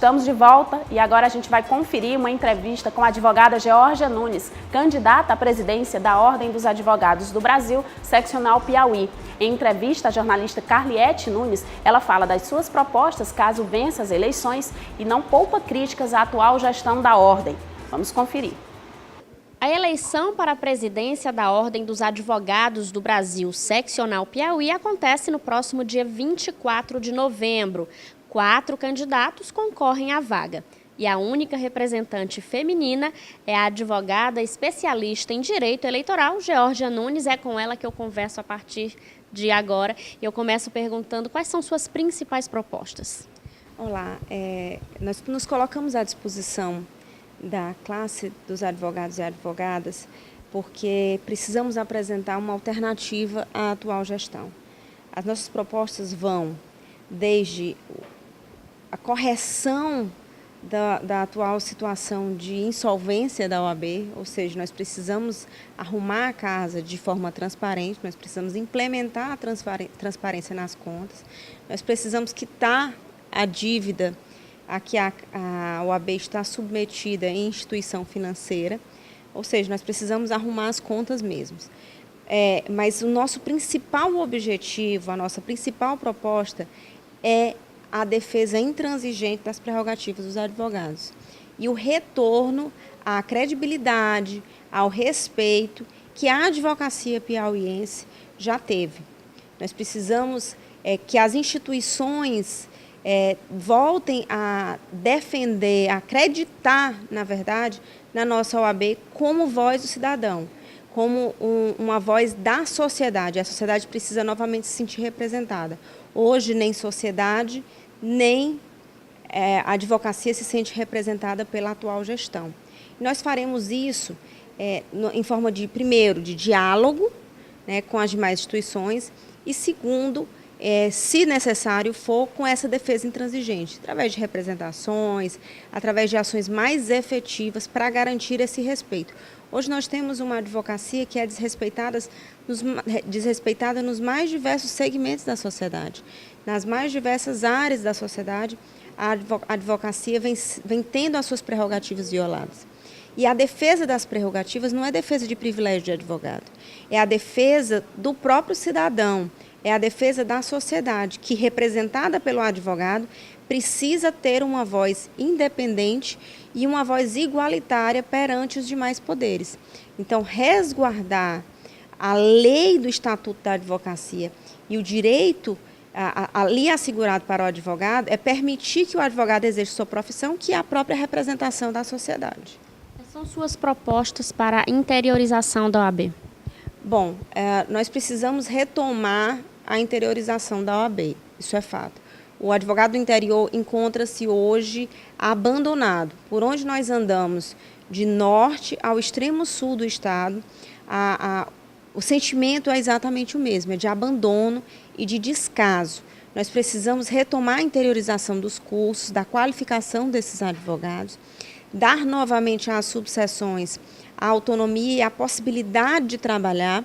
Estamos de volta e agora a gente vai conferir uma entrevista com a advogada Geórgia Nunes, candidata à presidência da Ordem dos Advogados do Brasil, seccional Piauí. Em entrevista, a jornalista Carliete Nunes, ela fala das suas propostas caso vença as eleições e não poupa críticas à atual gestão da Ordem. Vamos conferir. A eleição para a presidência da Ordem dos Advogados do Brasil, seccional Piauí, acontece no próximo dia 24 de novembro. 4 candidatos concorrem à vaga. E a única representante feminina é a advogada especialista em direito eleitoral, Geórgia Nunes. É com ela que eu converso a partir de agora. Eu começo perguntando quais são suas principais propostas. Olá, nós nos colocamos à disposição da classe dos advogados e advogadas porque precisamos apresentar uma alternativa à atual gestão. As nossas propostas vão desde a correção da atual situação de insolvência da OAB, ou seja, nós precisamos arrumar a casa de forma transparente, nós precisamos implementar a transparência nas contas, nós precisamos quitar a dívida a que a OAB está submetida em instituição financeira, ou seja, nós precisamos arrumar as contas mesmos. Mas o nosso principal objetivo, a nossa principal proposta é a defesa intransigente das prerrogativas dos advogados e o retorno à credibilidade, ao respeito que a advocacia piauiense já teve. Nós precisamos que as instituições voltem a defender, a acreditar, na verdade, na nossa OAB como voz do cidadão, como uma voz da sociedade. A sociedade precisa novamente se sentir representada. Hoje, nem sociedade, nem a advocacia se sente representada pela atual gestão. Nós faremos isso em forma de, primeiro, de diálogo, né, com as demais instituições e, segundo, se necessário for, com essa defesa intransigente, através de representações, através de ações mais efetivas para garantir esse respeito. Hoje nós temos uma advocacia que é desrespeitada nos mais diversos segmentos da sociedade. Nas mais diversas áreas da sociedade, a advocacia vem tendo as suas prerrogativas violadas. E a defesa das prerrogativas não é defesa de privilégio de advogado, é a defesa do próprio cidadão, é a defesa da sociedade, que, representada pelo advogado, precisa ter uma voz independente e uma voz igualitária perante os demais poderes. Então, resguardar a lei do Estatuto da Advocacia e o direito ali assegurado para o advogado é permitir que o advogado exerça sua profissão, que é a própria representação da sociedade. Quais são suas propostas para a interiorização da OAB? Bom, nós precisamos retomar a interiorização da OAB, isso é fato. O advogado do interior encontra-se hoje abandonado. Por onde nós andamos, de norte ao extremo sul do estado, o sentimento é exatamente o mesmo, é de abandono e de descaso. Nós precisamos retomar a interiorização dos cursos, da qualificação desses advogados, dar novamente às subseções a autonomia e a possibilidade de trabalhar.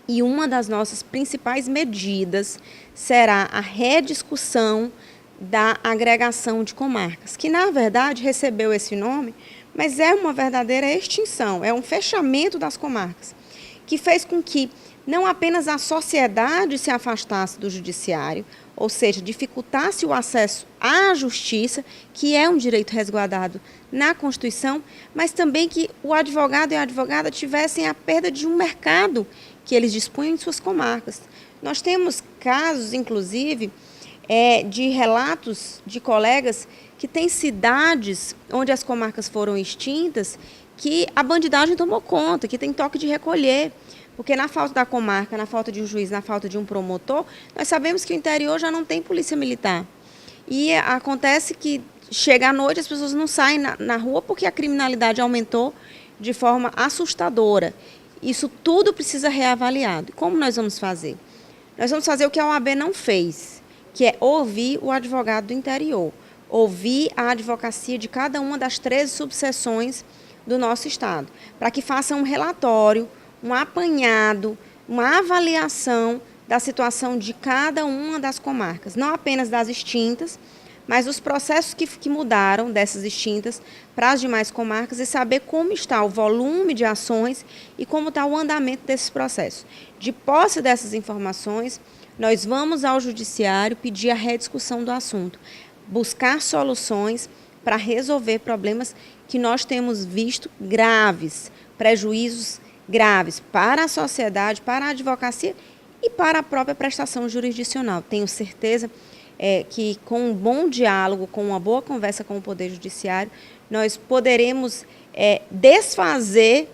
E uma das nossas principais medidas será a rediscussão da agregação de comarcas, que na verdade recebeu esse nome, mas é uma verdadeira extinção, é um fechamento das comarcas, que fez com que não apenas a sociedade se afastasse do judiciário, ou seja, dificultasse o acesso à justiça, que é um direito resguardado na Constituição, mas também que o advogado e a advogada tivessem a perda de um mercado que eles dispunham em suas comarcas. Nós temos casos, inclusive, de relatos de colegas que têm cidades onde as comarcas foram extintas, que a bandidagem tomou conta, que tem toque de recolher. Porque na falta da comarca, na falta de um juiz, na falta de um promotor, nós sabemos que o interior já não tem polícia militar. E acontece que chega à noite, as pessoas não saem na rua porque a criminalidade aumentou de forma assustadora. Isso tudo precisa reavaliado. Como nós vamos fazer? Nós vamos fazer o que a OAB não fez, que é ouvir o advogado do interior, ouvir a advocacia de cada uma das 13 subseções do nosso estado, para que faça um relatório, um apanhado, uma avaliação da situação de cada uma das comarcas, não apenas das extintas, mas os processos que mudaram dessas extintas para as demais comarcas e saber como está o volume de ações e como está o andamento desses processos. De posse dessas informações, nós vamos ao judiciário pedir a rediscussão do assunto, buscar soluções para resolver problemas que nós temos visto graves, prejuízos graves para a sociedade, para a advocacia e para a própria prestação jurisdicional. Tenho certeza que com um bom diálogo, com uma boa conversa com o Poder Judiciário, nós poderemos desfazer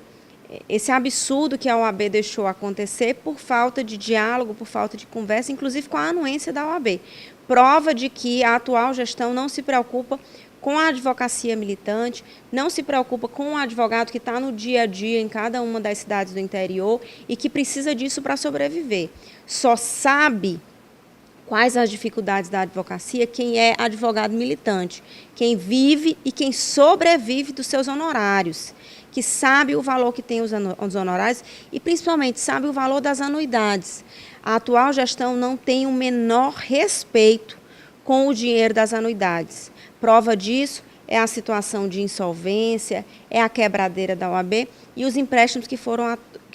esse absurdo que a OAB deixou acontecer por falta de diálogo, por falta de conversa, inclusive com a anuência da OAB. Prova de que a atual gestão não se preocupa com a advocacia militante, não se preocupa com o advogado que está no dia a dia em cada uma das cidades do interior e que precisa disso para sobreviver. Só sabe quais as dificuldades da advocacia quem é advogado militante, quem vive e quem sobrevive dos seus honorários, que sabe o valor que tem os honorários e, principalmente, sabe o valor das anuidades. A atual gestão não tem o menor respeito com o dinheiro das anuidades. Prova disso é a situação de insolvência, é a quebradeira da OAB e os empréstimos que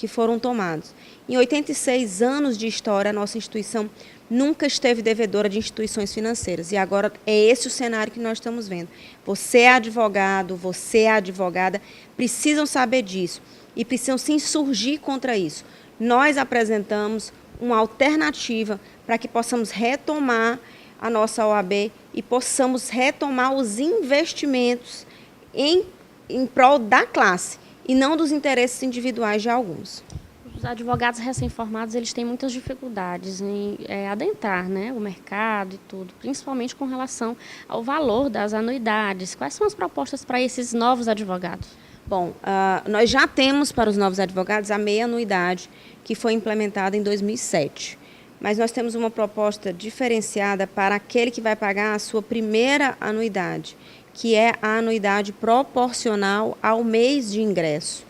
foram tomados. Em 86 anos de história, a nossa instituição nunca esteve devedora de instituições financeiras. E agora é esse o cenário que nós estamos vendo. Você é advogado, você é advogada, precisam saber disso e precisam se insurgir contra isso. Nós apresentamos uma alternativa para que possamos retomar a nossa OAB e possamos retomar os investimentos em prol da classe e não dos interesses individuais de alguns. Os advogados recém-formados, eles têm muitas dificuldades em adentrar, né, o mercado e tudo, principalmente com relação ao valor das anuidades. Quais são as propostas para esses novos advogados? Bom, nós já temos para os novos advogados a meia anuidade que foi implementada em 2007. Mas nós temos uma proposta diferenciada para aquele que vai pagar a sua primeira anuidade, que é a anuidade proporcional ao mês de ingresso.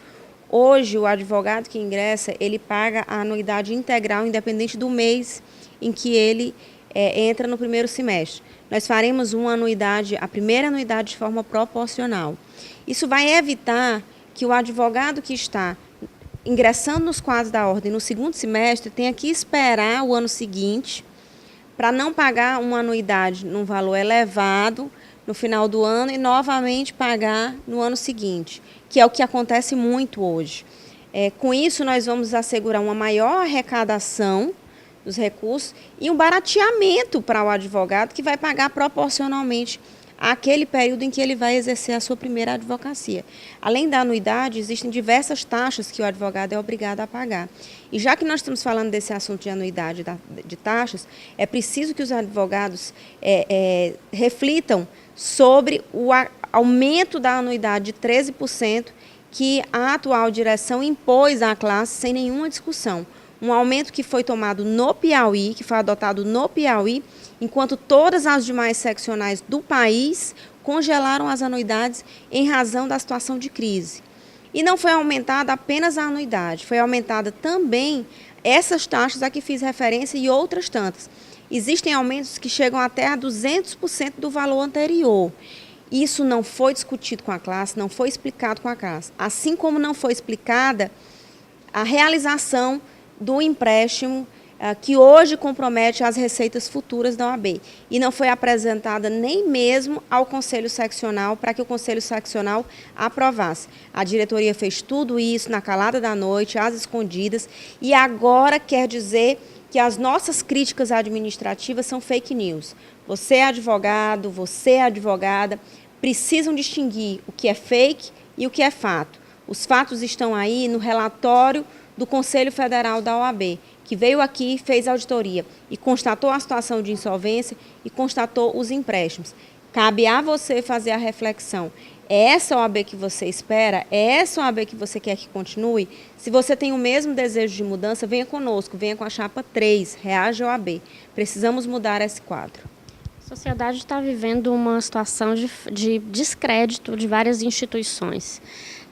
Hoje, o advogado que ingressa, ele paga a anuidade integral, independente do mês em que ele entra no primeiro semestre. Nós faremos uma anuidade, a primeira anuidade de forma proporcional. Isso vai evitar que o advogado que está ingressando nos quadros da ordem no segundo semestre tenha que esperar o ano seguinte para não pagar uma anuidade num valor elevado no final do ano e novamente pagar no ano seguinte, que é o que acontece muito hoje. Com isso, nós vamos assegurar uma maior arrecadação dos recursos e um barateamento para o advogado que vai pagar proporcionalmente àquele período em que ele vai exercer a sua primeira advocacia. Além da anuidade, existem diversas taxas que o advogado é obrigado a pagar. E já que nós estamos falando desse assunto de anuidade de taxas, é preciso que os advogados reflitam sobre o aumento da anuidade de 13% que a atual direção impôs à classe sem nenhuma discussão. Um aumento que foi tomado no Piauí, que foi adotado no Piauí, enquanto todas as demais seccionais do país congelaram as anuidades em razão da situação de crise. E não foi aumentada apenas a anuidade, foi aumentada também essas taxas a que fiz referência e outras tantas. Existem aumentos que chegam até a 200% do valor anterior. Isso não foi discutido com a classe, não foi explicado com a classe. Assim como não foi explicada a realização do empréstimo que hoje compromete as receitas futuras da OAB. E não foi apresentada nem mesmo ao Conselho Seccional para que o Conselho Seccional aprovasse. A diretoria fez tudo isso na calada da noite, às escondidas, e agora quer dizer que as nossas críticas administrativas são fake news. Você é advogado, você é advogada, precisam distinguir o que é fake e o que é fato. Os fatos estão aí no relatório do Conselho Federal da OAB, que veio aqui, fez auditoria e constatou a situação de insolvência e constatou os empréstimos. Cabe a você fazer a reflexão. É essa OAB que você espera? É essa OAB que você quer que continue? Se você tem o mesmo desejo de mudança, venha conosco, venha com a chapa 3, Reage OAB. Precisamos mudar esse quadro. A sociedade está vivendo uma situação de descrédito de várias instituições.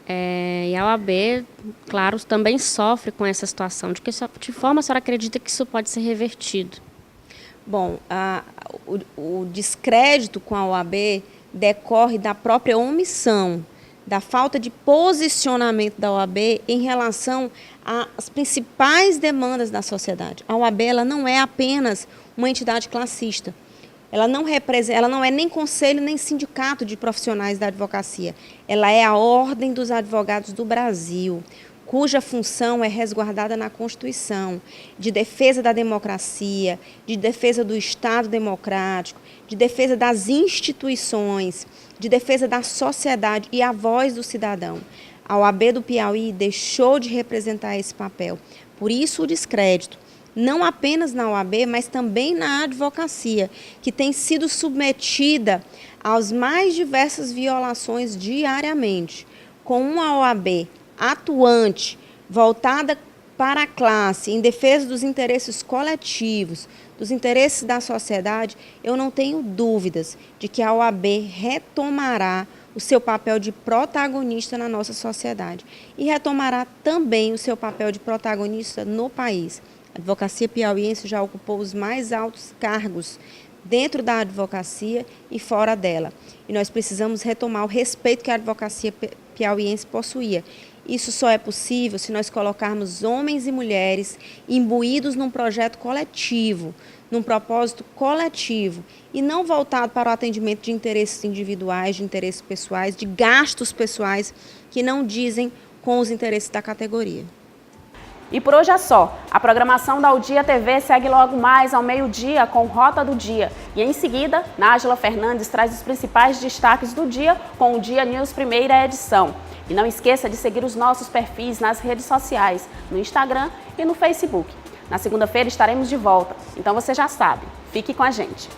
E a OAB, claro, também sofre com essa situação. De que forma a senhora acredita que isso pode ser revertido? Bom, o descrédito com a OAB decorre da própria omissão, da falta de posicionamento da OAB em relação às principais demandas da sociedade. A OAB ela não é apenas uma entidade classista. Ela não é nem conselho nem sindicato de profissionais da advocacia. Ela é a Ordem dos Advogados do Brasil, cuja função é resguardada na Constituição, de defesa da democracia, de defesa do Estado democrático, de defesa das instituições, de defesa da sociedade e a voz do cidadão. A OAB do Piauí deixou de representar esse papel. Por isso o descrédito, não apenas na OAB, mas também na advocacia, que tem sido submetida às mais diversas violações diariamente. Com uma OAB atuante, voltada para a classe, em defesa dos interesses coletivos, dos interesses da sociedade, eu não tenho dúvidas de que a OAB retomará o seu papel de protagonista na nossa sociedade e retomará também o seu papel de protagonista no país. A advocacia piauiense já ocupou os mais altos cargos dentro da advocacia e fora dela. E nós precisamos retomar o respeito que a advocacia piauiense possuía. Isso só é possível se nós colocarmos homens e mulheres imbuídos num projeto coletivo, num propósito coletivo, e não voltado para o atendimento de interesses individuais, de interesses pessoais, de gastos pessoais que não dizem com os interesses da categoria. E por hoje é só. A programação da Udia TV segue logo mais ao meio-dia com Rota do Dia. E em seguida, Nájila Fernandes traz os principais destaques do dia com o Dia News primeira edição. E não esqueça de seguir os nossos perfis nas redes sociais, no Instagram e no Facebook. Na segunda-feira estaremos de volta, então você já sabe, fique com a gente.